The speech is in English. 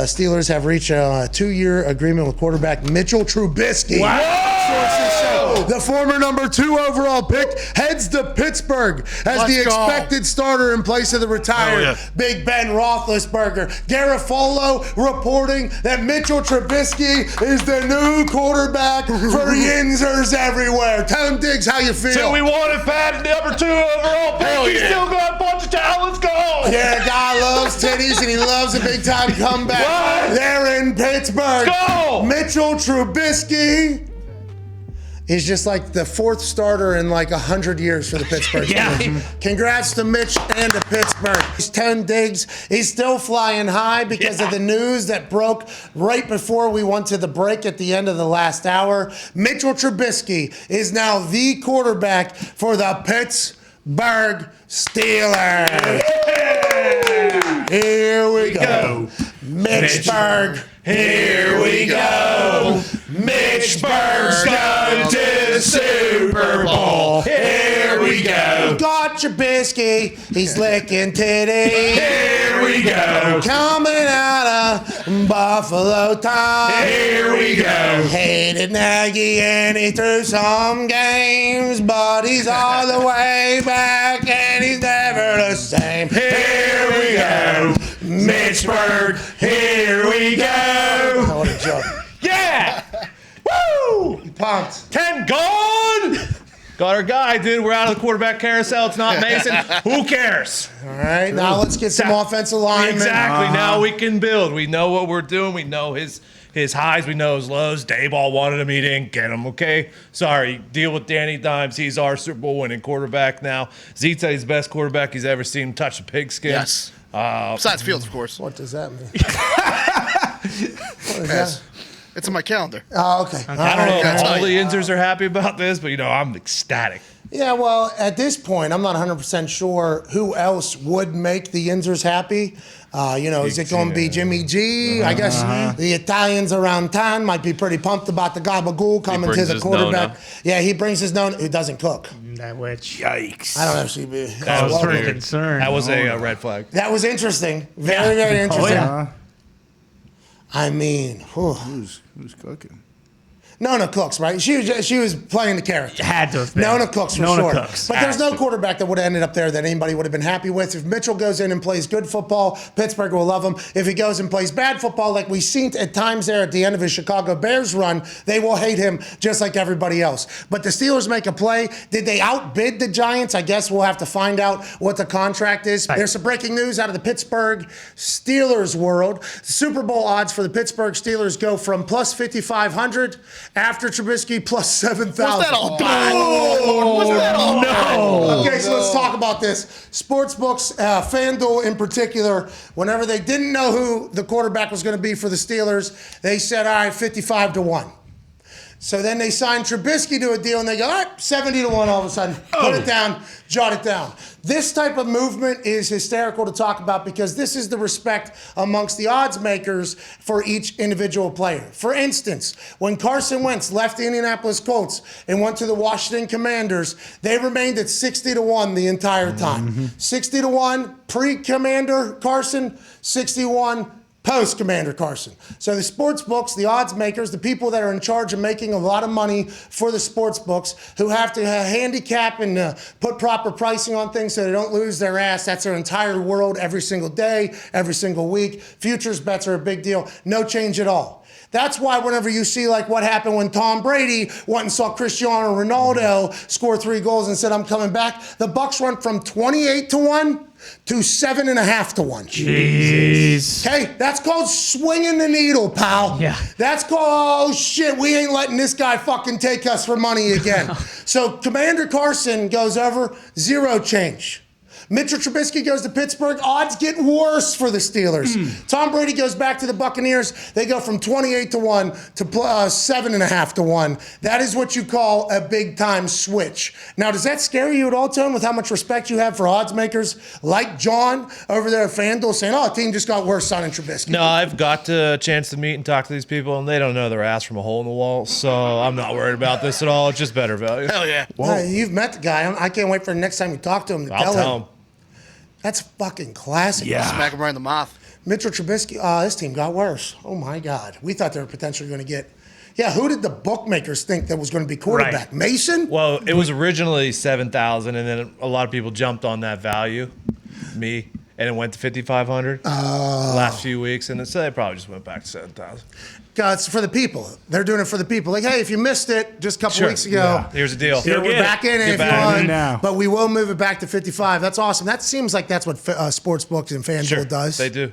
Steelers have reached a 2-year agreement with quarterback Mitchell Trubisky. Wow! The former number 2 overall pick heads to Pittsburgh as the expected starter in place of the retired Big Ben Roethlisberger. Garofalo reporting that Mitchell Trubisky is the new quarterback for Yinzers everywhere. Tell him, Diggs, how you feel. So we wanted Pat, number 2 overall pick. He's still got a bunch of talent. Let's go. Yeah, the guy loves titties and he loves a big-time comeback. What? They're in Pittsburgh. Let's go. Mitchell Trubisky is just like the 4th starter in like 100 years for the Pittsburgh Steelers. Congrats to Mitch and to Pittsburgh. He's 10 digs. He's still flying high because of the news that broke right before we went to the break at the end of the last hour. Mitchell Trubisky is now the quarterback for the Pittsburgh Steelers. Here we go. Mitchburg. Here we go. Mitchburg's going to the Super Bowl. Here we go. Got Trubisky. He's licking titties. Here we go. Coming out of Buffalo Tom. Here we go. Hated Nagy and he threw some games, but he's all the way back and he's never the same. Here we go. Mitchburg. Here we go. What a joke. Yeah. Woo! Pumped. 10 gone. Got our guy, dude. We're out of the quarterback carousel. It's not Mason. Who cares? All right, now let's get some offensive linemen. Exactly. Now we can build. We know what we're doing. We know his highs. We know his lows. Dayball wanted him. He didn't get him. Okay. Sorry. Deal with Danny Dimes. He's our Super Bowl winning quarterback now. Zeke said he's the best quarterback he's ever seen him touch the pigskin. Yes. Besides Fields, of course. What does that mean? What is Yes. that? It's on my calendar. Oh, okay. I don't know if all the Yinzers are happy about this, but, I'm ecstatic. Yeah, well, at this point, I'm not 100% sure who else would make the Yinzers happy. Is it going to be Jimmy G? I guess the Italians around town might be pretty pumped about the gabagool coming to the quarterback. Nona. Yeah, he brings his Nona. Who doesn't cook. Yikes. I don't actually be. That was pretty weird. concerned. That was a red flag. That was interesting. Very, very interesting. yeah. I mean, whew. Who's cooking? Nona cooks, right? She was playing the character. Had to have been. Nona cooks for Nona sure. cooks. But there's no quarterback that would have ended up there that anybody would have been happy with. If Mitchell goes in and plays good football, Pittsburgh will love him. If he goes and plays bad football, like we've seen at times there at the end of his Chicago Bears run, they will hate him just like everybody else. But the Steelers make a play. Did they outbid the Giants? I guess we'll have to find out what the contract is. Right. There's some breaking news out of the Pittsburgh Steelers world. Super Bowl odds for the Pittsburgh Steelers go from plus 5,500 after Trubisky plus 7,000. What's that all about? What's that all about? Okay, so let's talk about this. Sportsbooks, FanDuel in particular, whenever they didn't know who the quarterback was going to be for the Steelers, they said, all right, 55-1. So then they signed Trubisky to a deal, and they go, all right, 70-1 all of a sudden. Put it down, jot it down. This type of movement is hysterical to talk about because this is the respect amongst the odds makers for each individual player. For instance, when Carson Wentz left the Indianapolis Colts and went to the Washington Commanders, they remained at 60-1 the entire time. 60-1 pre-Commander Carson, 61 post-Commander Carson. So the sports books, the odds makers, the people that are in charge of making a lot of money for the sports books, who have to handicap and put proper pricing on things so they don't lose their ass. That's their entire world every single day, every single week. Futures bets are a big deal. No change at all. That's why whenever you see like what happened when Tom Brady went and saw Cristiano Ronaldo score 3 goals and said, I'm coming back, the Bucks went from 28-1 to 7.5-1. Jeez. Okay, that's called swinging the needle, pal. Yeah. That's called, oh shit, we ain't letting this guy fucking take us for money again. So Commander Carson goes over, 0 change. Mitchell Trubisky goes to Pittsburgh. Odds get worse for the Steelers. Tom Brady goes back to the Buccaneers. They go from 28-1 to 7.5-1. That is what you call a big-time switch. Now, does that scare you at all, Tone, with how much respect you have for odds makers like John over there at FanDuel saying, oh, the team just got worse signing Trubisky? No, I've got a chance to meet and talk to these people, and they don't know their ass from a hole in the wall, so I'm not worried about this at all. It's just better value. Hell yeah. You've met the guy. I can't wait for the next time you talk to him to I'll tell tell him. him. That's fucking classic. Yeah. Smack him right in the mouth. Mitch Trubisky, this team got worse. Oh, my God. We thought they were potentially going to get. Yeah, who did the bookmakers think that was going to be quarterback? Right. Mason? Well, it was originally 7,000, and then a lot of people jumped on that value, me, and it went to 5,500 the last few weeks, and so they probably just went back to 7,000. It's for the people. They're doing it for the people. Like, hey, if you missed it just a couple Sure. weeks ago, Yeah. Here's the deal. we're back in it if you back want. in now. But we will move it back to 55. That's awesome. That seems like that's what sports books and FanDuel does. They do.